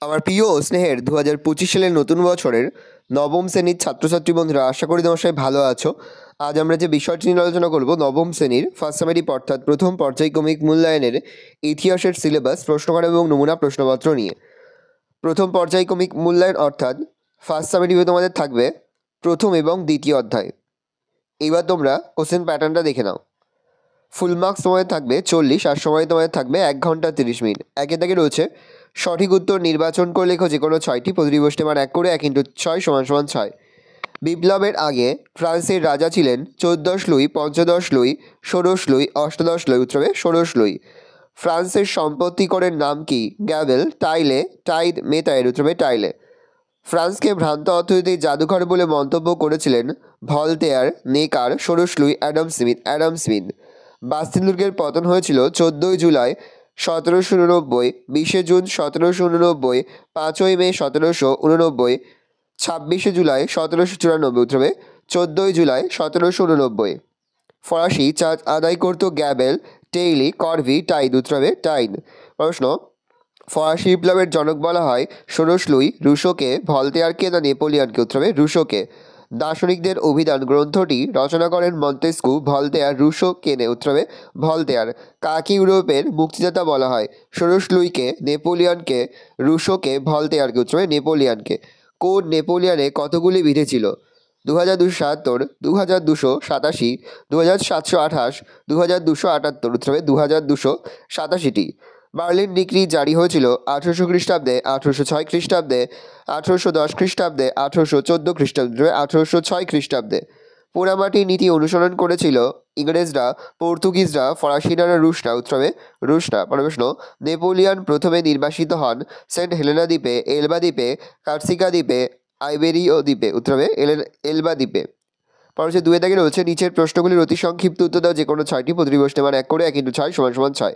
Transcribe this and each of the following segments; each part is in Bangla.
আমার প্রিয় ও স্নেহের 2025 সালের নতুন বছরের নবম শ্রেণীর ছাত্রছাত্রী বন্ধুরা, আশা করি তোমার সবাই ভালো আছো। আজ আমরা যে বিষয়টি নিয়ে আলোচনা করব, নবম শ্রেণীর ফার্স্ট সামেটিভ অর্থাৎ প্রথম পর্যায়ক্রমিক মূল্যায়নের ইতিহাসের সিলেবাস, প্রশ্নকার এবং নমুনা প্রশ্নপত্র নিয়ে। প্রথম পর্যায়ক্রমিক মূল্যায়ন অর্থাৎ ফার্স্ট সামেটিভে তোমাদের থাকবে প্রথম এবং দ্বিতীয় অধ্যায়। এবার তোমরা কোশ্চেন প্যাটার্নটা দেখে নাও। ফুল মার্কস তোমাদের থাকবে 40, আর সময় তোমাদের থাকবে 1 ঘন্টা 30 মিনিট। একে দাগে রয়েছে সঠিক উত্তর নির্বাচন করে লেখো যে কোনো 6টি, প্রতিটি প্রশ্নে মান 1 করে 1 × 6 = 6। বিপ্লবের আগে ফ্রান্সের রাজা ছিলেন 14 লুই, 15 লুই, 16 লুই, 18 লুই। উত্তরে 16 লুই। ফ্রান্সের সম্পত্তি করের নাম কি? গ্যাবেল, টাইলে, টাইদ, মেতায়ের। উত্তরে টাইলে। ফ্রান্সকে ভ্রান্ত অর্থনৈতিক জাদুঘর বলে মন্তব্য করেছিলেন ভলতেয়ার, নেকার, 16 লুই, অ্যাডাম স্মিথ। বাস্তিল দুর্গের পতন হয়েছিল 14 জুলাই 1789, 20 জুন 1789, 5 মে 1789, 26 জুলাই 1794। উত্তরে 14 জুলাই 1789। ফরাসি চার্জ আদায় করত গ্যাবেল, টেইলি, করভি, টাইদ। উত্তরে টাইদ। প্রশ্ন, ফরাসি বিপ্লবের জনক বলা হয় 16 লুই, রুশোকে, ভলতেয়ারকে না নেপোলিয়নকে? উত্তরে রুশোকে। দার্শনিকদের অভিধান গ্রন্থটি রচনা করেন মন্তেস্কু, ভলতেয়ার, রুশো, কেনে? উত্তরে ভলতেয়ার। কাকে ইউরোপের মুক্তিদাতা বলা হয়? 16 লুইকে, নেপোলিয়নকে, রুশোকে, ভলতেয়ারকে? উত্তরে নেপোলিয়নকে। কোড নেপোলিয়নে কতগুলি বিধি ছিল? 2277, 2287, 2728, 2278। উত্তরে 2287টি। বার্লিন ডিক্রি জারি হয়েছিল 1800 খ্রিস্টাব্দে, 1806 খ্রিস্টাব্দে, 1810 খ্রিস্টাব্দে, 1814 খ্রিস্টাব্দে, 1806 খ্রিস্টাব্দে। পোড়ামাটির নীতি অনুসরণ করেছিল ইংরেজরা, পর্তুগিজরা, ফরাসিরা না রুশরা? উত্তরে রুশরা। প্রশ্ন, নেপোলিয়ন প্রথমে নির্বাসিত হন সেন্ট হেলেনা দ্বীপে, এলবা দ্বীপে, কার্সিকা দ্বীপে, আইবেরীয় দ্বীপে? উত্তরে এলবা দ্বীপে। পরবর্তী 2 দাগে রয়েছে নিচের প্রশ্নগুলির অতি সংক্ষিপ্ত উত্তর দাও যে কোনো 6টি, প্রতিটি প্রশ্নে মান 1 করে 1 × 6 = 6।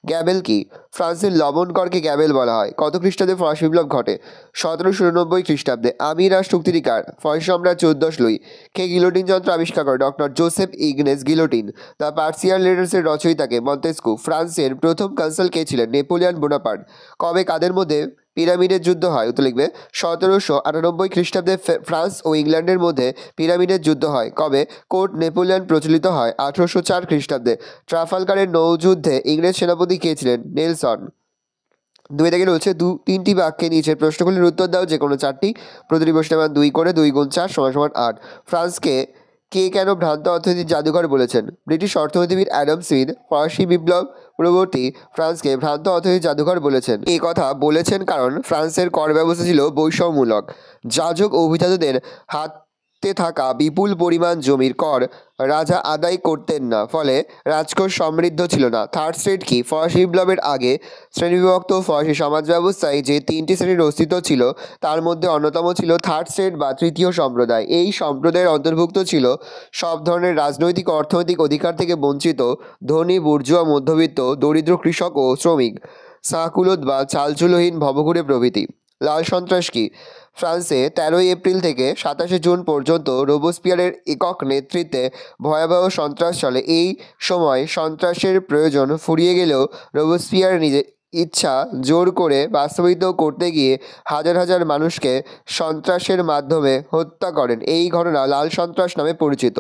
গ্যাবেল কি? ফ্রান্সের লবণ করকে গ্যাবেল বলা হয়। কত খ্রিস্টাব্দে ফরাসি বিপ্লব ঘটে? 1789 খ্রিস্টাব্দে। আমিরাস চুক্তিটি কার? ফরাসি সম্রাট 14 লুই। কে গিলোটিন যন্ত্র আবিষ্কার করে? Doctor Joseph Ignace Guillotine. The Persian লেটার্সের রচয়িতাকে? মন্তেস্কু। ফ্রান্সের প্রথম কনসাল কে ছিলেন? Napoleon Bonaparte. কবে কাদের মধ্যে পিরামিডের যুদ্ধ হয়? উত্তর লিখবে 1798 খ্রিস্টাব্দে ফ্রান্স ও ইংল্যান্ডের মধ্যে পিরামিডের যুদ্ধ হয়। কবে কোড নেপোলিয়ন প্রচলিত হয়? 1804 খ্রিস্টাব্দে। ট্রাফালগারের নৌযুদ্ধে ইংরেজ সেনাপতি কে ছিলেন? নেলসন। 2 দাগে রয়েছে 3টি বাক্যে নিচের প্রশ্নগুলির উত্তর দাও যে কোনো 4টি, প্রতিটি প্রশ্নের মান 2 করে 2 × 4 = 8। ফ্রান্সকে কে কেন ভ্রান্ত অর্থনৈতিক জাদুঘর বলেছেন? ব্রিটিশ অর্থনীতিবিদ অ্যাডাম স্মিথ ফরাসি বিপ্লব পূর্ববর্তী ফ্রান্সকে ভ্রান্ত অর্থনৈতিক জাদুঘর বলেছেন। এই কথা বলেছেন কারণ ফ্রান্সের কর ব্যবস্থা ছিল বৈষম্যমূলক। যাজক ও অভিজাতদের হাতে থাকা বিপুল পরিমাণ জমির কর রাজা আদায় করতেন না, ফলে রাজকোষ সমৃদ্ধ ছিল না। থার্ড স্টেট কি? ফরাসি বিপ্লবের আগে শ্রেণীবিভক্ত ফরাসি সমাজ ব্যবস্থায় যে 3টি শ্রেণীর অস্তিত্ব ছিল তার মধ্যে অন্যতম ছিল থার্ড স্টেট বা তৃতীয় সম্প্রদায়। এই সম্প্রদায়ের অন্তর্ভুক্ত ছিল সব ধরনের রাজনৈতিক ও অর্থনৈতিক অধিকার থেকে বঞ্চিত ধনী, বুর্জুয়া, মধ্যবিত্ত, দরিদ্র, কৃষক ও শ্রমিক, সাকুলোদ বা চালচুলোহীন, ভবঘুরে প্রভৃতি। লাল সন্ত্রাস কি? ফ্রান্সে 13 এপ্রিল থেকে 27 জুন পর্যন্ত রোবোস্পিয়ারের একক নেতৃত্বে ভয়াবহ সন্ত্রাস চলে। এই সময় সন্ত্রাসের প্রয়োজন ফুরিয়ে গেলেও রোবোস্পিয়ার নিজের ইচ্ছা জোর করে বাস্তবায়িত করতে গিয়ে হাজার হাজার মানুষকে সন্ত্রাসের মাধ্যমে হত্যা করেন। এই ঘটনা লাল সন্ত্রাস নামে পরিচিত।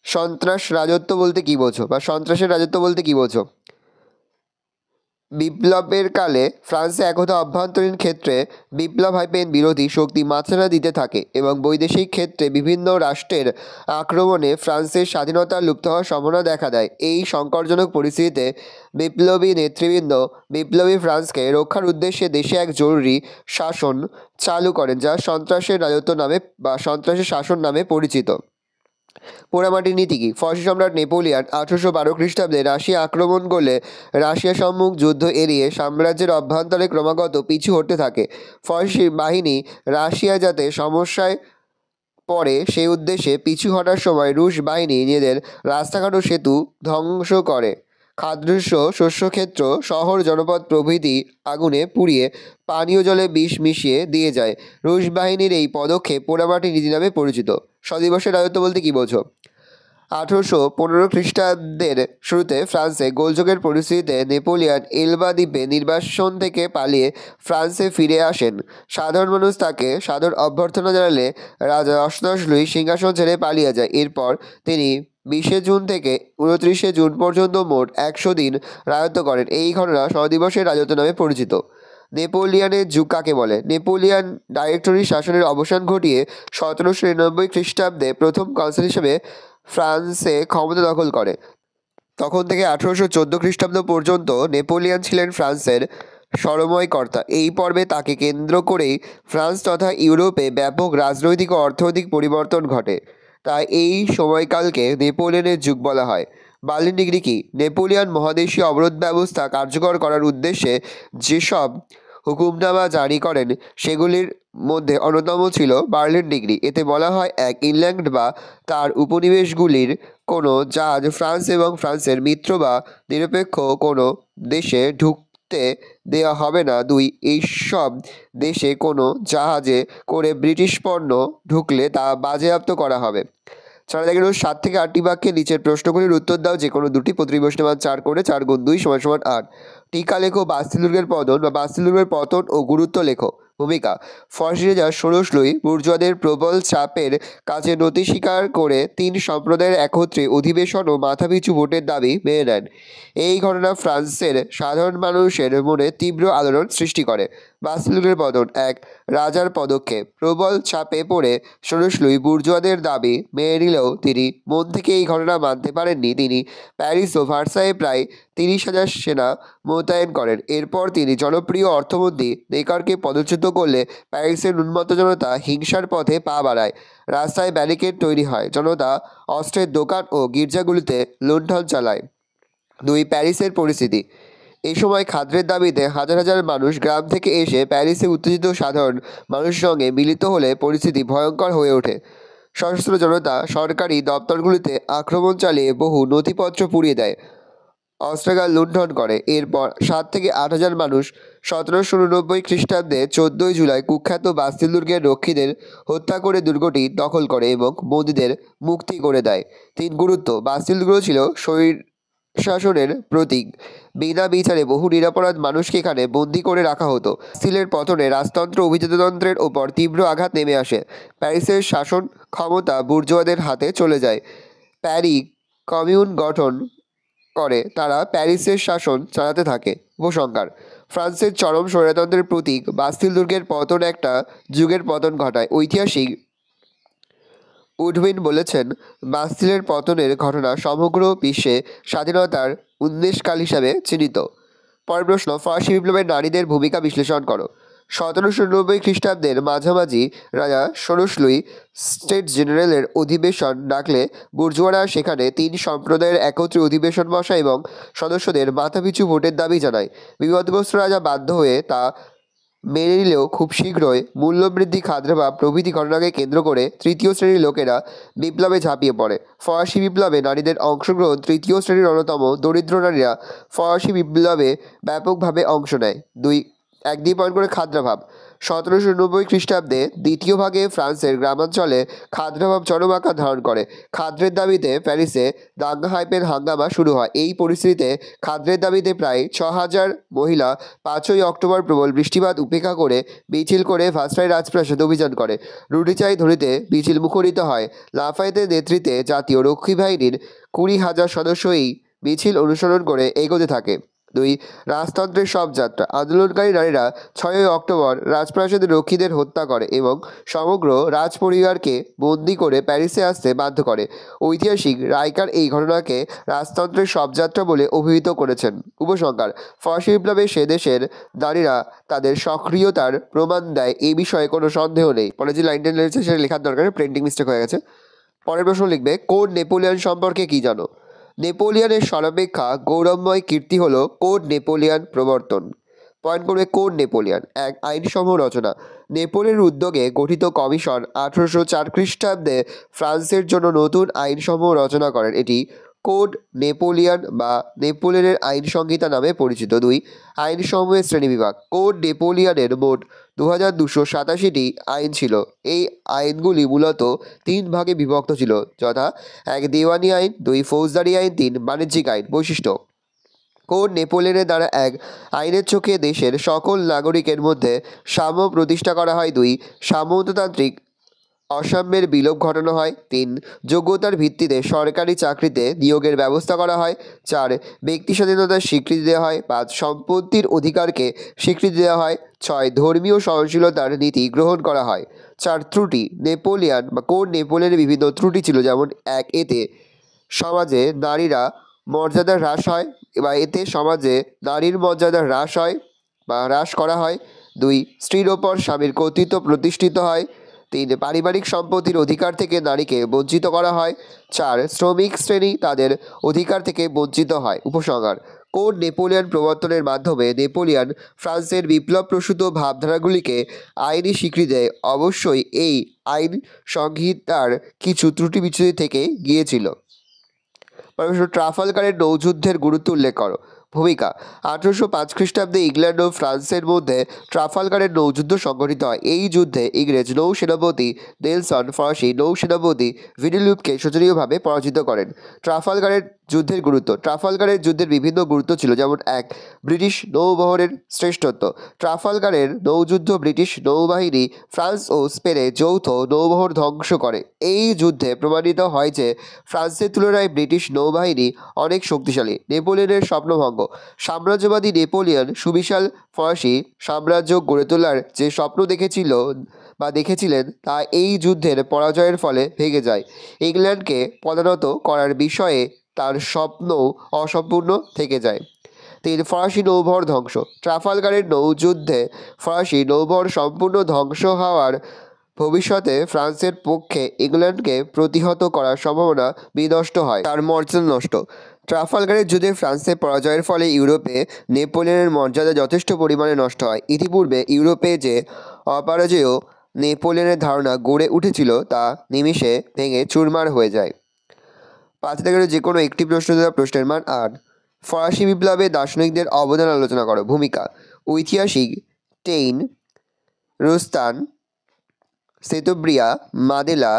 সন্ত্রাস রাজত্ব বলতে কী বোঝো, বা সন্ত্রাসের রাজত্ব বলতে কী বোঝো? বিপ্লবের কালে ফ্রান্সে একদা অভ্যন্তরীণ ক্ষেত্রে বিপ্লব বিরোধী শক্তি মাত্রা দিতে থাকে এবং বৈদেশিক ক্ষেত্রে বিভিন্ন রাষ্ট্রের আক্রমণে ফ্রান্সের স্বাধীনতা লুপ্ত হওয়ার সম্ভাবনা দেখা দেয়। এই সংকটজনক পরিস্থিতিতে বিপ্লবী নেতৃবৃন্দ বিপ্লবী ফ্রান্সকে রক্ষার উদ্দেশ্যে দেশে এক জরুরি শাসন চালু করেন, যা সন্ত্রাসের রাজত্ব নামে বা সন্ত্রাসের শাসন নামে পরিচিত। পোড়ামাটির নীতি কি? ফরাসি সম্রাট নেপোলিয়ন 1812 খ্রিস্টাব্দে রাশিয়া আক্রমণ করলে রাশিয়া সম্মুখ যুদ্ধ এড়িয়ে সাম্রাজ্যের অভ্যন্তরে ক্রমাগত পিছু হটতে থাকে। ফরাসি বাহিনী রাশিয়া যাতে সমস্যায় পরে সেই উদ্দেশ্যে পিছু হটার সময় রুশ বাহিনী নিজেদের রাস্তাঘাট ও সেতু ধ্বংস করে, খাদ্যশস্য, শস্যক্ষেত্র, শহর, জনপদ প্রভৃতি আগুনে পুড়িয়ে পানীয় জলে বিষ মিশিয়ে দিয়ে যায়। রুশ বাহিনীর এই পদক্ষেপ পোড়ামাটির নীতি নামে পরিচিত। স্বদিবসের রাজত্ব বলতে কী বোঝো? 1815 খ্রিস্টাব্দের শুরুতে ফ্রান্সে গোলযোগের পরিস্থিতিতে নেপোলিয়ন এলবা দ্বীপে নির্বাসন থেকে পালিয়ে ফ্রান্সে ফিরে আসেন। সাধারণ মানুষ তাকে সাদর অভ্যর্থনা জানালে রাজা অষ্টাদশ লুই সিংহাসন ছেড়ে পালিয়ে যায়। এরপর তিনি 20 জুন থেকে 29 জুন পর্যন্ত মোট 100 দিন রাজত্ব করেন। এই ঘটনা সদিবসের রাজত্ব নামে পরিচিত। নেপোলিয়নের যুগ কাকে বলে? নেপোলিয়ন ডাইরেক্টরি শাসনের অবসান ঘটিয়ে 1799 খ্রিস্টাব্দে প্রথম কনসাল হিসেবে ফ্রান্সে ক্ষমতা দখল করে। তখন থেকে 1814 খ্রিস্টাব্দ পর্যন্ত নেপোলিয়ন ছিলেন ফ্রান্সের সরময় কর্তা। এই পর্বে তাকে কেন্দ্র করেই ফ্রান্স তথা ইউরোপে ব্যাপক রাজনৈতিক ও অর্থনৈতিক পরিবর্তন ঘটে। তাই এই সময়কালকে নেপোলিয়নের যুগ বলা হয়। বার্লিন ডিগ্রি কি? নেপোলিয়ন মহাদেশীয় অবরোধ ব্যবস্থা কার্যকর করার উদ্দেশ্যে যেসব হুকুমনামা জারি করেন সেগুলির মধ্যে অন্যতম ছিল বার্লিন ডিগ্রি। এতে বলা হয়, ইংল্যান্ড বা তার উপনিবেশগুলির কোনো জাহাজ ফ্রান্স এবং ফ্রান্সের মিত্র বা নিরপেক্ষ কোনো দেশে ঢুকতে দেওয়া হবে না। 2, এইসব দেশে কোনো জাহাজে করে ব্রিটিশ পণ্য ঢুকলে তা বাজেয়াপ্ত করা হবে। 7 থেকে 8টি বাক্যে নিচের প্রশ্নগুলির উত্তর দাও। যে কোনো দুটি, প্রতিটি প্রশ্নের মান 4 করে। 4 গুণ 2 = 8। টিকা লেখো। বাস্তিল দুর্গের পতন বা বাস্তিল দুর্গের পতন ও গুরুত্ব লেখো। ভূমিকা: ফরাসি রাজা ষোড়শ লুই বুর্জোয়াদের প্রবল চাপের কাছে নতি স্বীকার করে 3 সম্প্রদায়ের একত্রে অধিবেশন ও মাথাপিছু ভোটের দাবি মেনে নেন। এই ঘটনা ফ্রান্সের সাধারণ মানুষের মনে তীব্র আলোড়ন সৃষ্টি করে। বাস্তিল দুর্গের পতন: 1. রাজার পদক্ষেপ। প্রবল চাপে পড়ে ষোড়শ লুই বুর্জোয়াদের দাবি মেনে নিলেও তিনি মন থেকে এই ঘটনা মানতে পারেননি। তিনি প্যারিস ও ভার্সাইয়ে প্রায় 30,000 সেনা মোতায়েন করেন। এরপর তিনি জনপ্রিয় অর্থমন্ত্রী নেকারকে পদচ্যুত করলে প্যারিসের উন্মত্ত জনতা হিংসার পথে পা বাড়ায়। রাস্তায় ব্যারিকেড তৈরি হয়। জনতা অস্ত্রের দোকান ও গির্জাগুলিতে লুণ্ঠন চালায়। 2. প্যারিসের পরিস্থিতি: এই সময় খাদ্যের দাবিতে হাজার হাজার মানুষ গ্রাম থেকে এসে প্যারিসে উত্তেজিত সাধারণ মানুষের সঙ্গে মিলিত হলে পরিস্থিতি ভয়ঙ্কর হয়ে ওঠে। সশস্ত্র জনতা সরকারি দপ্তরগুলিতে আক্রমণ চালিয়ে বহু নথিপত্র পুড়িয়ে দেয়, অস্ত্রাগার লুণ্ঠন করে। এরপর 7 থেকে 8 হাজার মানুষ 1789 খ্রিস্টাব্দে 14 জুলাই কুখ্যাত বাস্তিল দুর্গের রক্ষীদের হত্যা করে দুর্গটি দখল করে এবং বন্দীদের মুক্তি করে দেয়। 3. গুরুত্ব: বাস্তিল দুর্গ ছিল শাসনের প্রতীক। বিনা বিচারে বহু নিরপরাধ মানুষকে এখানে বন্দী করে রাখা হতো। বাস্তিলের পতনে রাজতন্ত্র ও অভিজাততন্ত্রের ওপর তীব্র আঘাত নেমে আসে। প্যারিসের শাসন ক্ষমতা বুর্জোয়াদের হাতে চলে যায়। প্যারি কমিউন গঠন করে তারা প্যারিসের শাসন চালাতে থাকে। উপসংহার: ফ্রান্সের চরম স্বৈরতন্ত্রের প্রতীক বাস্তিল দুর্গের পতন একটা যুগের পতন ঘটায়। ঐতিহাসিক উডউইন বলেছেন, বাস্তিলের পতনের ঘটনা সমগ্র বিশ্বে স্বাধীনতার উন্মেষকাল হিসাবে চিহ্নিত। পরের প্রশ্ন: ফরাসি বিপ্লবের নারীদের ভূমিকা বিশ্লেষণ করো। 1790 খ্রিস্টাব্দের মাঝামাঝি রাজা ষোড়শ লুই স্টেটস জেনারেলের অধিবেশন ডাকলে বুর্জোয়ারা সেখানে 3 সম্প্রদায়ের একত্রে অধিবেশন বসায় এবং সদস্যদের মাথাপিছু ভোটের দাবি জানায়। বিপদগ্রস্ত রাজা বাধ্য হয়ে তা মেনে নিলেও খুব শীঘ্রই মূল্যবৃদ্ধি, খাদ্যাভাব প্রভৃতি ঘটনাকে কেন্দ্র করে তৃতীয় শ্রেণীর লোকেরা বিপ্লবে ঝাঁপিয়ে পড়ে। ফরাসি বিপ্লবে নারীদের অংশগ্রহণ: তৃতীয় শ্রেণীর অন্যতম দরিদ্র নারীরা ফরাসি বিপ্লবে ব্যাপকভাবে অংশ নেয়। 2. 1-2 পয়েন্ট করে খাদ্যাভাব: 1790 খ্রিস্টাব্দে দ্বিতীয় ভাগে ফ্রান্সের গ্রামাঞ্চলে খাদ্যাভাব চরম আকার ধারণ করে। খাদ্যের দাবিতে প্যারিসে দাঙ্গা হাইপের হাঙ্গামা শুরু হয়। এই পরিস্থিতিতে খাদ্যের দাবিতে প্রায় 6,000 মহিলা 5ই অক্টোবর প্রবল বৃষ্টিপাত উপেক্ষা করে মিছিল করে ভার্সাই রাজপ্রাসাদ অভিযান করে। রুটি চাই ধরিতে মিছিল মুখরিত হয়। লাফায়েতের নেতৃত্বে জাতীয় রক্ষী বাহিনীর 20,000 সদস্য এই মিছিল অনুসরণ করে এগোতে থাকে। 2. রাজতন্ত্রের সব যাত্রা: আন্দোলনকারী নারীরা 6ই অক্টোবর রাজপ্রাসাদের রক্ষীদের হত্যা করে এবং সমগ্র রাজপরিবারকে বন্দী করে প্যারিসে আসতে বাধ্য করে। ঐতিহাসিক রাইকার এই ঘটনাকে রাজতন্ত্রের শবযাত্রা বলে অভিহিত করেছেন। উপসংহার: ফরাসি বিপ্লবে সে দেশের নারীরা তাদের সক্রিয়তার প্রমাণ দেয়, এই বিষয়ে কোনো সন্দেহ নেই। পরে যে লাইনটা রয়েছে সেটা লেখার দরকার, প্রিন্টিং মিস্টেক হয়ে গেছে। পরের প্রশ্ন লিখবে, কোড নেপোলিয়ন সম্পর্কে কী জানো? নেপোলিয়নের সর্বাপেক্ষা গৌরবময় কীর্তি হল কোড নেপোলিয়ন প্রবর্তন। পয়েন্ট করবে কোড নেপোলিয়ন। 1. আইনসমূহ রচনা: নেপোলিয়নের উদ্যোগে গঠিত কমিশন 1804 খ্রিস্টাব্দে ফ্রান্সের জন্য নতুন আইনসমূহ রচনা করেন। এটি কোড নেপোলিয়ন বা নেপোলিয়নের আইন সংহিতা নামে পরিচিত। 2 আইনসমূহের শ্রেণীবিভাগ। কোড নেপোলিয়নের মোট 2287টি আইন ছিল। এই আইনগুলি মূলত 3 ভাগে বিভক্ত ছিল, যথা 1 দেওয়ানি আইন, 2 ফৌজদারি আইন, 3 বাণিজ্যিক আইন। বৈশিষ্ট্য: কোড নেপোলিয়নের দ্বারা 1 আইনের চোখে দেশের সকল নাগরিকের মধ্যে সাম্য প্রতিষ্ঠা করা হয়। 2 সামন্ততান্ত্রিক অসাম্যের বিলোপ ঘটানো হয়। 3 যোগ্যতার ভিত্তিতে সরকারি চাকরিতে নিয়োগের ব্যবস্থা করা হয়। 4 ব্যক্তি স্বাধীনতার স্বীকৃতি দেওয়া হয়। 5 সম্পত্তির অধিকারকে স্বীকৃতি দেওয়া হয়। 6 ধর্মীয় সহনশীলতার নীতি গ্রহণ করা হয়। 4 ত্রুটি। নেপোলিয়ন বা কোড নেপোলিয়নের বিভিন্ন ত্রুটি ছিল, যেমন 1 এতে সমাজে নারীরা মর্যাদা হ্রাস হয় বা এতে সমাজে নারীর মর্যাদা হ্রাস হয় বা হ্রাস করা হয়। 2 স্ত্রীর ওপর স্বামীর কর্তৃত্ব প্রতিষ্ঠিত হয়। 3 পারিবারিক সম্পত্তির অধিকার থেকে নারীকে বঞ্চিত করা হয়। 4 শ্রমিক শ্রেণী তাদের অধিকার থেকে বঞ্চিত হয়। উপসংহার: কোড নেপোলিয়ন প্রবর্তনের মাধ্যমে নেপোলিয়ন ফ্রান্সের বিপ্লবপ্রসূত ভাবধারাগুলিকে আইনি স্বীকৃতি দেয়। অবশ্যই এই আইন সংহিতার কিছু ত্রুটি বিচ্যুতি থেকে গিয়েছিল। ট্রাফালগারের নৌযুদ্ধের গুরুত্ব উল্লেখ করো। ভূমিকা: 1805 খ্রিস্টাব্দে ইংল্যান্ড ও ফ্রান্সের মধ্যে ট্রাফালগারের নৌযুদ্ধ সংঘটিত হয়। এই যুদ্ধে ইংরেজ নৌসেনাপতি নেলসন ফরাসি নৌসেনাপতি ভিডেলুপকে শোচনীয়ভাবে পরাজিত করেন। ট্রাফালগারের যুদ্ধের গুরুত্ব: ট্রাফালগারের যুদ্ধের বিভিন্ন গুরুত্ব ছিল, যেমন 1 ব্রিটিশ নৌবহরের শ্রেষ্ঠত্ব। ট্রাফালগারের নৌযুদ্ধ ব্রিটিশ নৌবাহিনী ফ্রান্স ও স্পেনে যৌথ নৌবহর ধ্বংস করে। এই যুদ্ধে প্রমাণিত হয় যে ফ্রান্সের তুলনায় ব্রিটিশ নৌবাহিনী অনেক শক্তিশালী। নেপোলিয়নের স্বপ্নভঙ্গ: সাম্রাজ্যবাদী নেপোলিয়ন সুবিশাল ফরাসি সাম্রাজ্য গড়ে তোলার যে স্বপ্ন দেখেছিলেন তা এই যুদ্ধের পরাজয়ের ফলে ভেঙে যায়। ইংল্যান্ডকে পদানত করার বিষয়ে তার স্বপ্নও অসম্পূর্ণ থেকে যায়। 3 ফরাসি নৌবহর ধ্বংস: ট্রাফালগারের নৌযুদ্ধে ফরাসি নৌবহর সম্পূর্ণ ধ্বংস হওয়ার ভবিষ্যতে ফ্রান্সের পক্ষে ইংল্যান্ডকে প্রতিহত করার সম্ভাবনা বিনষ্ট হয়, তার মর্যাদা নষ্ট। ট্রাফালগারের যুদ্ধে ফ্রান্সের পরাজয়ের ফলে ইউরোপে নেপোলিয়নের মর্যাদা যথেষ্ট পরিমাণে নষ্ট হয়। ইতিপূর্বে ইউরোপে যে অপরাজেয় নেপোলিয়নের ধারণা গড়ে উঠেছিল তা নিমিষে ভেঙে চুরমার হয়ে যায়। 5 থেকে যে কোনো একটি প্রশ্ন দেওয়া, প্রশ্নের মান 8। ফরাসি বিপ্লবে দার্শনিকদের অবদান আলোচনা করো। ভূমিকা: ঐতিহাসিক টেইন, রোস্তান, সেতোব্রিয়া, মাদেলা,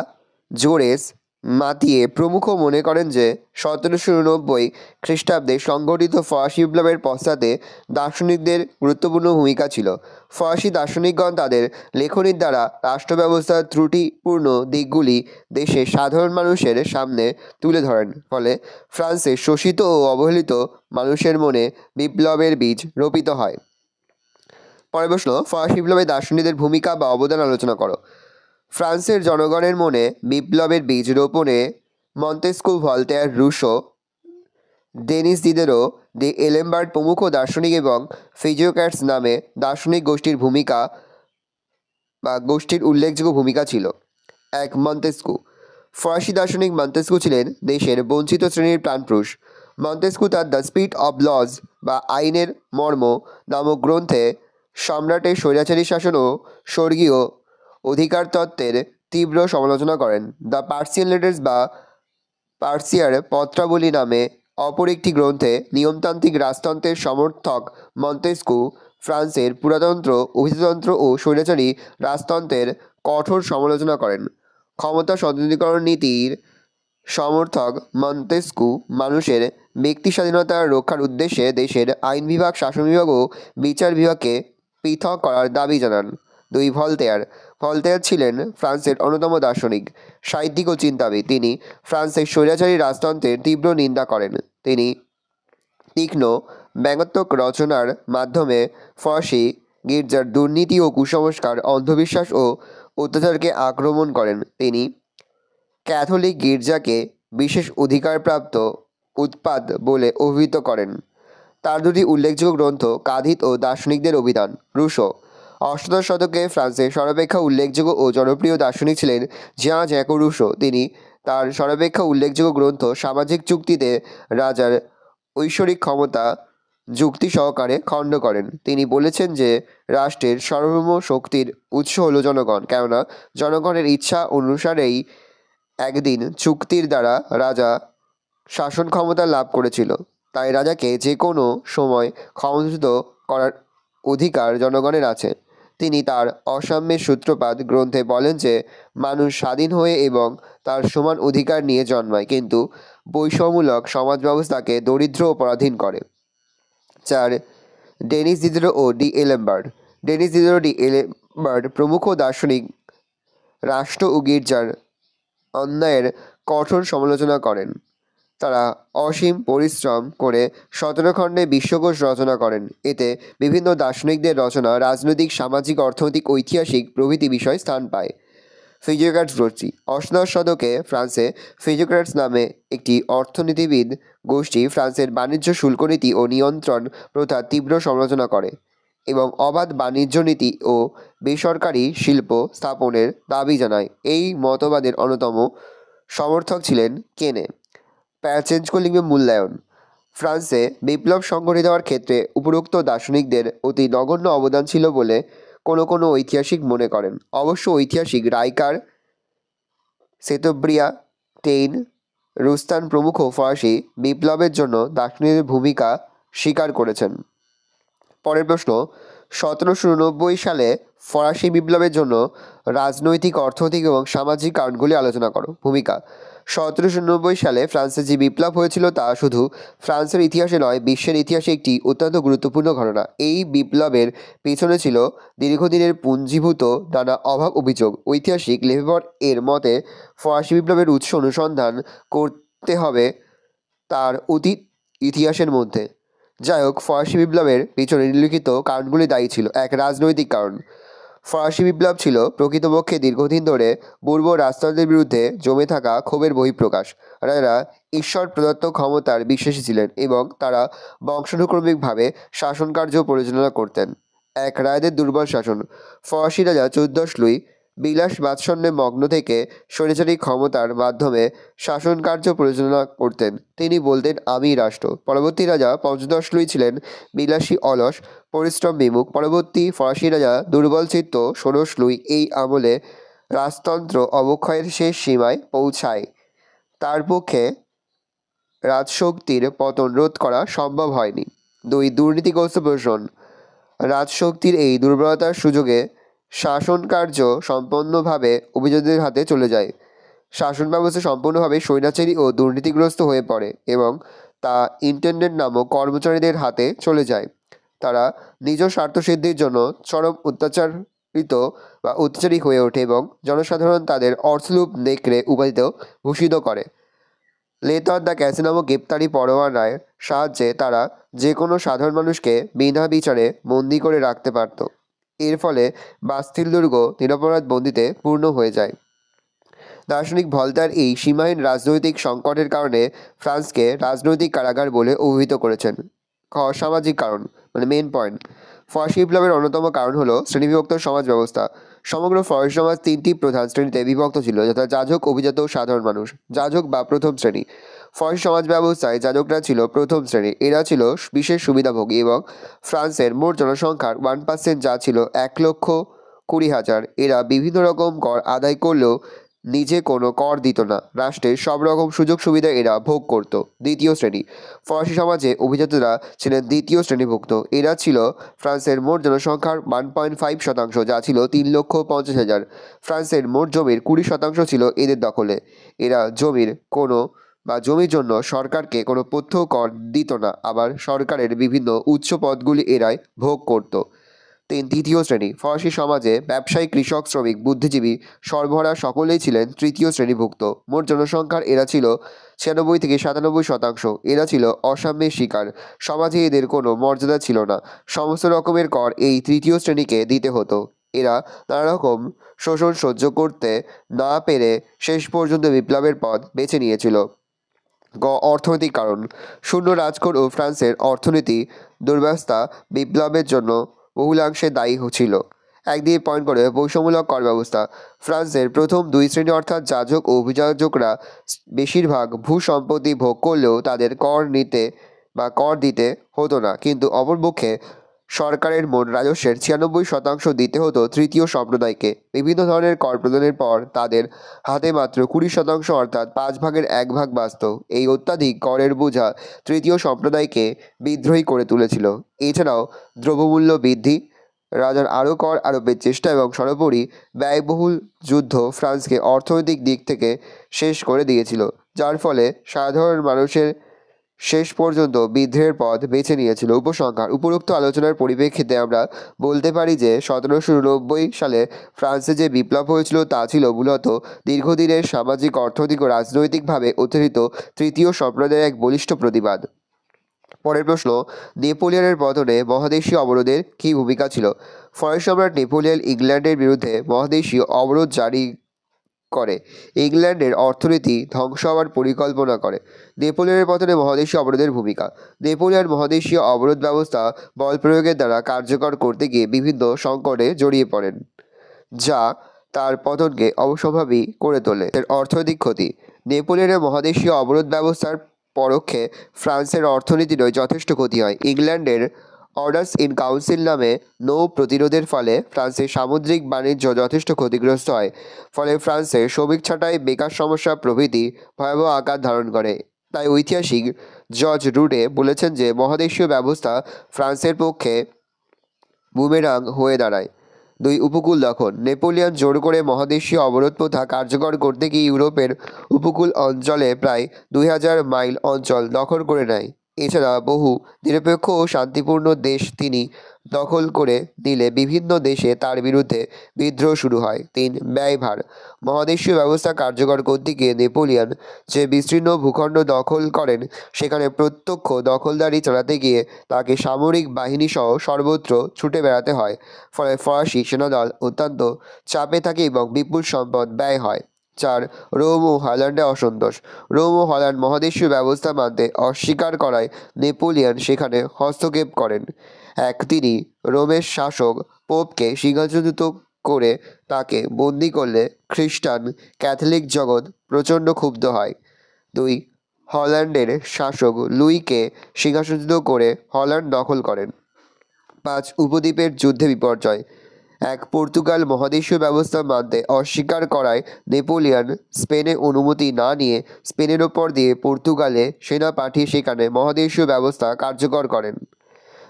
জোরেস, মাতিয়ে প্রমুখ মনে করেন যে 1789 খ্রিস্টাব্দে সংঘটিত ফরাসি বিপ্লবের পশ্চাতে দার্শনিকদের গুরুত্বপূর্ণ ভূমিকা ছিল। ফরাসি দার্শনিকগণ তাদের লেখনীর দ্বারা রাষ্ট্র ব্যবস্থার ত্রুটিপূর্ণ দিকগুলি দেশের সাধারণ মানুষের সামনে তুলে ধরেন। ফলে ফ্রান্সে শোষিত ও অবহেলিত মানুষের মনে বিপ্লবের বীজ রোপিত হয়। পরের প্রশ্ন: ফরাসি বিপ্লবে দার্শনিকদের ভূমিকা বা অবদান আলোচনা করো। ফ্রান্সের জনগণের মনে বিপ্লবের বীজ রোপণে Montesquieu, Voltaire, Rousseau, Denis Diderot, d'Alembert প্রমুখ দার্শনিক এবং ফিজিওক্র্যাটস নামে দার্শনিক গোষ্ঠীর ভূমিকা বা গোষ্ঠীর উল্লেখযোগ্য ভূমিকা ছিল। 1 মন্তেস্কু: ফরাসি দার্শনিক মন্তেস্কু ছিলেন দেশের বঞ্চিত শ্রেণীর প্রাণপুরুষ। মন্তেস্কু তার দ্য স্পিরিট অব লজ বা আইনের মর্ম নামক গ্রন্থে সম্রাটের স্বৈরাচারী শাসন ও স্বর্গীয় অধিকার তত্ত্বের তীব্র সমালোচনা করেন। দ্য পার্সিয়ান লেটার্স বা পার্সিয়ার পত্রাবলী নামে অপর একটি গ্রন্থে নিয়মতান্ত্রিক রাজতন্ত্রের সমর্থক মন্তেস্কু ফ্রান্সের পুরাতন্ত্র, অভিজাততন্ত্র ও স্বৈরাচারী রাজতন্ত্রের কঠোর সমালোচনা করেন। ক্ষমতা সন্নিধিকরণ নীতির সমর্থক মন্তেস্কু মানুষের ব্যক্তি স্বাধীনতা রক্ষার উদ্দেশ্যে দেশের আইন বিভাগ, শাসন বিভাগ ও বিচার বিভাগকে পৃথক করার দাবি জানান। 2 ভলতেয়ার: ভলতেয়ার ছিলেন ফ্রান্সের অন্যতম দার্শনিক, সাহিত্যিক ও চিন্তাবিদ। তিনি ফ্রান্সের স্বৈরাচারী রাজতন্ত্রের তীব্র নিন্দা করেন। তিনি তীক্ষ্ণ ব্যঙ্গাত্মক রচনার মাধ্যমে ফরাসি গির্জার দুর্নীতি ও কুসংস্কার, অন্ধবিশ্বাস ও অত্যাচারকে আক্রমণ করেন। তিনি ক্যাথলিক গির্জাকে বিশেষ অধিকারপ্রাপ্ত উৎপাত বলে অভিহিত করেন। তার 2টি উল্লেখযোগ্য গ্রন্থ কাদিত ও দার্শনিকদের অভিধান। রুশো: অষ্টাদশ শতকে ফ্রান্সের সর্বাপেক্ষা উল্লেখযোগ্য ও জনপ্রিয় দার্শনিক ছিলেন জিয়াঁ জ্যাকো রুশো। তিনি তার সর্বাপেক্ষা উল্লেখযোগ্য গ্রন্থ সামাজিক চুক্তিতে রাজার ঐশ্বরিক ক্ষমতা যুক্তি সহকারে খণ্ড করেন। তিনি বলেছেন যে রাষ্ট্রের সার্বভৌম শক্তির উৎস হল জনগণ, কেননা জনগণের ইচ্ছা অনুসারেই একদিন চুক্তির দ্বারা রাজা শাসন ক্ষমতা লাভ করেছিল, তাই রাজাকে যে কোনো সময় ক্ষমতাচ্যুত করার অধিকার জনগণের আছে। তিনি তার অসাম্যের সূত্রপাত গ্রন্থে বলেন যে মানুষ স্বাধীন হয়ে এবং তার সমান অধিকার নিয়ে জন্মায়, কিন্তু বৈষম্যমূলক সমাজ ব্যবস্থাকে দরিদ্র ও পরাধীন করে। 4. ডেনিস দিদিরো ও ডি এলেমবার্ট। ডেনিস দিদিরো ডি এলেমবার্ট প্রমুখ দার্শনিক রাষ্ট্র ও গির্জার অন্যায়ের কঠোর সমালোচনা করেন। তারা অসীম পরিশ্রম করে 17 খণ্ডে বিশ্বকোষ রচনা করেন। এতে বিভিন্ন দার্শনিকদের রচনা রাজনৈতিক, সামাজিক, অর্থনৈতিক, ঐতিহাসিক প্রভৃতি বিষয় স্থান পায়। ফিজিওক্র্যাটস গোষ্ঠী। অষ্টাদশ শতকে ফ্রান্সে ফিজিওক্র্যাটস নামে একটি অর্থনীতিবিদ গোষ্ঠী ফ্রান্সের বাণিজ্য, শুল্ক নীতি ও নিয়ন্ত্রণ প্রথা তীব্র সমালোচনা করে এবং অবাধ বাণিজ্য নীতি ও বেসরকারি শিল্প স্থাপনের দাবি জানায়। এই মতবাদের অন্যতম সমর্থক ছিলেন কেনে। প্যাচেঞ্জকলিঙ্গ মূল্যায়ন। ফ্রান্সে বিপ্লব সংঘটিত হওয়ার ক্ষেত্রে উপরোক্ত দার্শনিকদের অতি নগণ্য অবদান ছিল বলে কোনো ঐতিহাসিক মনে করেন। অবশ্য ঐতিহাসিক রাইকার, সেতোব্রিয়া, টেইন, রুস্তান প্রমুখ ফরাসি বিপ্লবের জন্য দার্শনিকদের ভূমিকা স্বীকার করেছেন। পরের প্রশ্ন, 1789 সালে ফরাসি বিপ্লবের জন্য রাজনৈতিক, অর্থনৈতিক এবং সামাজিক কারণগুলি আলোচনা করো। ভূমিকা। 1789 সালে ফ্রান্সে যে বিপ্লব হয়েছিল তা শুধু ফ্রান্সের ইতিহাসে নয়, বিশ্বের ইতিহাসে একটি অত্যন্ত গুরুত্বপূর্ণ ঘটনা। এই বিপ্লবের পেছনে ছিল দীর্ঘদিনের পুঞ্জীভূত নানা অভাব অভিযোগ। ঐতিহাসিক লেফেবর এর মতে ফরাসি বিপ্লবের উৎস অনুসন্ধান করতে হবে তার অতীত ইতিহাসের মধ্যে। যাই হোক, ফরাসি বিপ্লবের পিছনে নিম্নলিখিত কারণগুলি দায়ী ছিল। 1. রাজনৈতিক কারণ। ফরাসি বিপ্লব ছিল প্রকৃতপক্ষে দীর্ঘদিন ধরে পূর্ব রাজতন্ত্রের বিরুদ্ধে জমে থাকা ক্ষোভের বহিঃপ্রকাশ। রাজারা ঈশ্বর প্রদত্ত ক্ষমতার বিশ্বাসী ছিলেন এবং তারা বংশানুক্রমিকভাবে শাসনকার্য পরিচালনা করতেন। 1. রাজাদের দুর্বল শাসন। ফরাসি রাজা 14 লুই বিলাস বাৎসন্যে মগ্ন থেকে স্বৈরাচারী ক্ষমতার মাধ্যমে শাসনকার্য পরিচালনা করতেন। তিনি বলতেন, আমি রাষ্ট্র। পরবর্তী রাজা 15 লুই ছিলেন বিলাসী, অলস, পরিশ্রম বিমুখ। পরবর্তী ফরাসি রাজা দুর্বলচিত্ত 16 লুই এই আমলে রাজতন্ত্র অবক্ষয়ের শেষ সীমায় পৌঁছায়। তার পক্ষে রাজশক্তির পতন রোধ করা সম্ভব হয়নি। 2. দুর্নীতিগ্রস্ত প্রশাসন। রাজশক্তির এই দুর্বলতার সুযোগে শাসনকার্য সম্পূর্ণভাবে অভিজাতদের হাতে চলে যায়। শাসন ব্যবস্থা সম্পূর্ণভাবে স্বৈরাচারী ও দুর্নীতিগ্রস্ত হয়ে পড়ে এবং তা ইন্টেন্ডেন্ট নামক কর্মচারীদের হাতে চলে যায়। তারা নিজ স্বার্থসিদ্ধির জন্য চরম অত্যাচারী হয়ে ওঠে এবং জনসাধারণ তাদের অর্থলোভ নেকড়ে উপাধিতেও ভূষিত করে। লেতর দ্য ক্যাসে নামক গ্রেপ্তারি পরোয়ানার সাহায্যে তারা যে কোনো সাধারণ মানুষকে বিনা বিচারে বন্দি করে রাখতে পারত। এর ফলে বাস্তিল দুর্গ নিরপরাধ বন্দিতে পূর্ণ হয়ে যায়। দার্শনিক ভলতার এই সীমাহীন রাজনৈতিক সংকটের কারণে ফ্রান্সকে রাজনৈতিক কারাগার বলে অভিহিত করেছেন। সামাজিক কারণ, মেন পয়েন্ট। ফরাসি বিপ্লবের অন্যতম কারণ হলো শ্রেণীবিভক্ত সমাজ ব্যবস্থা। সমগ্র ফরাসি সমাজ 3টি প্রধান শ্রেণীতে বিভক্ত ছিল, যথা যাজক, অভিজাত ও সাধারণ মানুষ। যাজক বা প্রথম শ্রেণী। ফরাসি সমাজ ব্যবস্থায় যাজকরা ছিল প্রথম শ্রেণী। এরা ছিল বিশেষ সুবিধাভোগী এবং ফ্রান্সের মোট জনসংখ্যার 1%, যা ছিল 1,20,000। এরা বিভিন্ন রকম কর আদায় করলেও নিজে কোনো কর দিত না। রাষ্ট্রের সব রকম সুযোগ সুবিধা এরা ভোগ করত। দ্বিতীয় শ্রেণী। ফরাসি সমাজে অভিজাতরা ছিলেন দ্বিতীয় শ্রেণীভুক্ত। এরা ছিল ফ্রান্সের মোট জনসংখ্যার 1.5%, যা ছিল 3,50,000। ফ্রান্সের মোট জমির 20% ছিল এদের দখলে। এরা জমির জন্য সরকারকে কোনো প্রত্যক্ষ কর দিত না। আবার সরকারের বিভিন্ন উচ্চ পদগুলি এরাই ভোগ করত। তৃতীয় শ্রেণী। ফরাসি সমাজে ব্যবসায়ী, কৃষক, শ্রমিক, বুদ্ধিজীবী, সর্বহারা সকলেই ছিলেন তৃতীয় শ্রেণীভুক্ত। মোট জনসংখ্যার এরা ছিল 96 থেকে 97%। এরা ছিল অসাম্যের শিকার। সমাজে এদের কোনো মর্যাদা ছিল না। সমস্ত রকমের কর এই তৃতীয় শ্রেণীকে দিতে হতো। এরা নানা রকম শোষণ সহ্য করতে না পেরে শেষ পর্যন্ত বিপ্লবের পথ বেছে নিয়েছিল। অর্থনৈতিক কারণ। শূন্য রাজকোট ও ফ্রান্সের অর্থনীতি দুর্বস্থা বিপ্লবের জন্য বহুলাংশে দায়ী ছিল। একদিকে পয়েন্ট করে বৈষম্যমূলক কর ব্যবস্থা। ফ্রান্সের প্রথম 2 শ্রেণী অর্থাৎ যাজক ও অভিযাজকরা বেশিরভাগ ভূসম্পত্তি ভোগ করলেও তাদের কর দিতে হতো না, কিন্তু অপরপক্ষে সরকারের মোট রাজস্বের 96% দিতে হতো তৃতীয় সম্প্রদায়কে। বিভিন্ন ধরনের কর প্রদানের পর তাদের হাতে মাত্র 20% অর্থাৎ 1/5 বাঁচত। এই অত্যাধিক করের বোঝা তৃতীয় সম্প্রদায়কে বিদ্রোহী করে তুলেছিল। এছাড়াও দ্রব্যমূল্য বৃদ্ধি, রাজার আরও কর আরোপের চেষ্টা এবং সর্বোপরি ব্যয়বহুল যুদ্ধ ফ্রান্সকে অর্থনৈতিক দিক থেকে শেষ করে দিয়েছিল, যার ফলে সাধারণ মানুষের শেষ পর্যন্ত বিদ্রোহের পথ বেছে নিয়েছিল। উপসংহার: উপরোক্ত আলোচনার পরিপ্রেক্ষিতে আমরা বলতে পারি যে 1790 সালে ফ্রান্সে যে বিপ্লব হয়েছিল তা ছিল মূলত দীর্ঘদিনের সামাজিক, অর্থনৈতিক ও রাজনৈতিকভাবে উত্তেজিত তৃতীয় সম্প্রদায়ের এক বলিষ্ঠ প্রতিবাদ। পরের প্রশ্ন: নেপোলিয়নের পতনে মহাদেশীয় অবরোধের কী ভূমিকা ছিল? ফরাসি সম্রাট নেপোলিয়ন ইংল্যান্ডের বিরুদ্ধে মহাদেশীয় অবরোধ জারি করে ইংল্যান্ডের অর্থনীতি ধ্বংস হওয়ার পরিকল্পনা করে। নেপোলিয়নের পতনে মহাদেশীয় অবরোধের ভূমিকা: নেপোলিয়ন মহাদেশীয় অবরোধ ব্যবস্থা বল প্রয়োগের দ্বারা কার্যকর করতে গিয়ে বিভিন্ন সংকটে জড়িয়ে পড়েন, যা তার পতনকে অবশ্যম্ভাবী করে তোলে। এর অর্থনৈতিক ক্ষতি: নেপোলিয়নের মহাদেশীয় অবরোধ ব্যবস্থার পরোক্ষে ফ্রান্সের অর্থনীতিরও যথেষ্ট ক্ষতি হয়। ইংল্যান্ডের অর্ডার্স ইন কাউন্সিল নামে নৌ প্রতিরোধের ফলে ফ্রান্সের সামুদ্রিক বাণিজ্য যথেষ্ট ক্ষতিগ্রস্ত হয়। ফলে ফ্রান্সের শ্রমিক ছাঁটাই, বেকার সমস্যা প্রভৃতি ভয়াবহ আকার ধারণ করে। তাই ঐতিহাসিক জর্জ রুডে বলেছেন যে মহাদেশীয় ব্যবস্থা ফ্রান্সের পক্ষে বুমেরাং হয়ে দাঁড়ায়। 2. উপকূল দখল: নেপোলিয়ন জোর করে মহাদেশীয় অবরোধ প্রথা কার্যকর করতে গিয়ে ইউরোপের উপকূল অঞ্চলে প্রায় 2000 মাইল অঞ্চল দখল করে নেয়। এছাড়া বহু নিরপেক্ষ ও শান্তিপূর্ণ দেশ তিনি দখল করে নিলে বিভিন্ন দেশে তার বিরুদ্ধে বিদ্রোহ শুরু হয়। 3. ব্যয়ভার: মহাদেশীয় ব্যবস্থা কার্যকর করতে গিয়ে নেপোলিয়ন যে বিস্তীর্ণ ভূখণ্ড দখল করেন সেখানে প্রত্যক্ষ দখলদারি চালাতে গিয়ে তাকে সামরিক বাহিনীসহ সর্বত্র ছুটে বেড়াতে হয়। ফলে ফরাসি সেনাদল অত্যন্ত চাপে থাকে এবং বিপুল সম্পদ ব্যয় হয়। 4. রোম ও হল্যান্ডে অসন্তোষ: রোম ও হল্যান্ড মহাদেশীয় ব্যবস্থা মানতে অস্বীকার করায় নেপোলিয়ন সেখানে হস্তক্ষেপ করেন। তিনি রোমের শাসক পোপকে সিংহাসনচ্যুত করে তাকে বন্দী করলে খ্রিস্টান ক্যাথলিক জগৎ প্রচণ্ড ক্ষুব্ধ হয়। 2. হল্যান্ডের শাসক লুইকে সিংহাসনচ্যুত করে হল্যান্ড দখল করেন। 5. উপদ্বীপের যুদ্ধে বিপর্যয়: পর্তুগাল মহাদেশীয় ব্যবস্থা মানতে অস্বীকার করায় নেপোলিয়ন স্পেনে অনুমতি না নিয়ে স্পেনের ওপর দিয়ে পর্তুগালে সেনা পাঠিয়ে সেখানে মহাদেশীয় ব্যবস্থা কার্যকর করেন।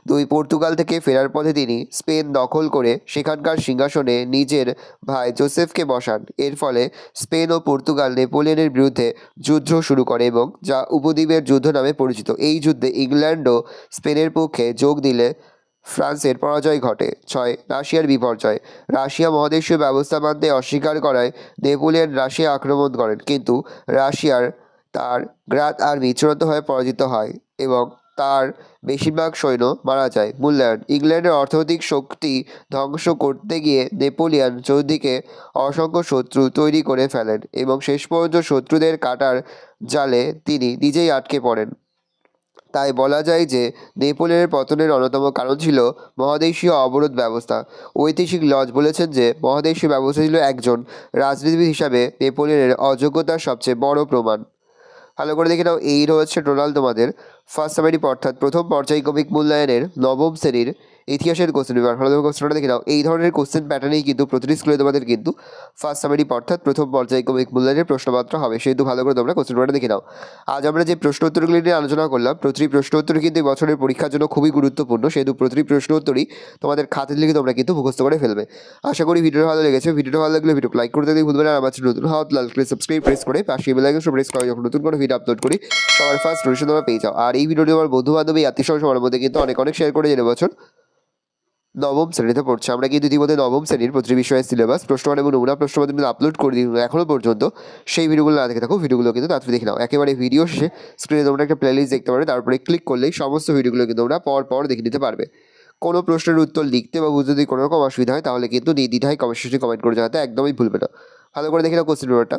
2. পর্তুগাল থেকে ফেরার পথে তিনি স্পেন দখল করে সেখানকার সিংহাসনে নিজের ভাই জোসেফকে বসান। এর ফলে স্পেন ও পর্তুগাল নেপোলিয়নের বিরুদ্ধে যুদ্ধ শুরু করে এবং যা উপদ্বীপের যুদ্ধ নামে পরিচিত। এই যুদ্ধে ইংল্যান্ডও স্পেনের পক্ষে যোগ দিলে ফ্রান্সের পরাজয় ঘটে। 6. রাশিয়ার বিপর্যয়: রাশিয়া মহাদেশীয় ব্যবস্থা মানতে অস্বীকার করায় নেপোলিয়ন রাশিয়া আক্রমণ করেন, কিন্তু রাশিয়ার তার গ্রাত আর্মি চূড়ান্তভাবে পরাজিত হয় এবং তার বেশিরভাগ সৈন্য মারা যায়। মূল্যায়ন: ইংল্যান্ডের অর্থনৈতিক শক্তি ধ্বংস করতে গিয়ে নেপোলিয়ন চৌদিকে অসংখ্য শত্রু তৈরি করে ফেলেন এবং শেষ পর্যন্ত শত্রুদের কাটার জালে তিনি নিজেই আটকে পড়েন। তাই বলা যায় যে নেপোলিয়নের পতনের অন্যতম কারণ ছিল মহাদেশীয় অবরোধ ব্যবস্থা। ঐতিহাসিক লজ বলেছেন যে মহাদেশীয় ব্যবস্থা ছিল একজন রাজনীতিবিদ হিসাবে নেপোলিয়নের অযোগ্যতার সবচেয়ে বড় প্রমাণ। ভালো করে দেখে নাও, এই রয়েছে টোটাল তোমাদের ফার্স্ট সামারি অর্থাৎ প্রথম পর্যায়ক্রমিক মূল্যায়নের নবম শ্রেণীর ইতিহাসের কোশ্চেন পেপার। ভালো কোশ্চেনটা দেখে নাও। এই ধরনের কোশ্চেন প্যাটার্নেই কিন্তু প্রতিটি স্কুলে তোমাদের কিন্তু ফার্স্ট সামারি অর্থাৎ প্রথম পর্যায়ক্রমিক মূল্যায়নের প্রশ্নপত্র হবে, সেহেতু ভালো করে তোমরা কোশ্চেন পেপারটা দেখে নাও। আজ আমরা যে প্রশ্ন উত্তরগুলি নিয়ে আলোচনা করলাম, প্রতিটি প্রশ্ন উত্তর কিন্তু এই বছরের পরীক্ষার জন্য খুবই গুরুত্বপূর্ণ, সেহেতু প্রতিটি প্রশ্ন উত্তরই তোমাদের খাতে লিখে তোমরা কিন্তু মুখস্থ করে ফেলবে। আশা করি ভিডিওটা ভালো লেগেছে। ভিডিওটা ভালো লাগলে ভিডিও লাইক করতে ভুলবে না। আমার নতুন হাত লাল করে সাবস্ক্রাইব প্রেস করে পাশে বেল আইকন প্রেস করে যখন নতুন কোনো ভিডিও আপলোড করি সবার ফার্স্ট নোটিফিকেশন তোমরা পেয়ে যাও। আর এই ভিডিওটি আমার বন্ধু বান্ধব আত্মীয় সবার মধ্যে কিন্তু অনেক শেয়ার করে জেনে বছর নবম শ্রেণীতে পড়ছে। আমরা কিন্তু ইতিমধ্যে নবম শ্রেণীর প্রতিটি বিষয়ের সিলেবাস, প্রশ্নমান এবং নমুনা প্রশ্নপত্র কিন্তু আপলোড করে দিই এখনও পর্যন্ত। সেই ভিডিওগুলো না দেখে থাকো, ভিডিওগুলো কিন্তু তাড়াতাড়ি দেখে নাও। একেবারে ভিডিও শেষে স্ক্রিনে তোমরা একটা প্লেলিস্ট দেখতে পারবে, তারপরে ক্লিক করলেই সমস্ত ভিডিওগুলো কিন্তু তোমরা পর দেখে নিতে পারবে। কোনো প্রশ্নের উত্তর লিখতে বা বুঝতে যদি কোনো রকম অসুবিধা হয় তাহলে কিন্তু নির্দ্বিধায় কমেন্ট সেকশনে কমেন্ট করে জানাতে একদমই ভুলবে না। ভালো করে দেখে নাও কোশ্চেন পেপারটা।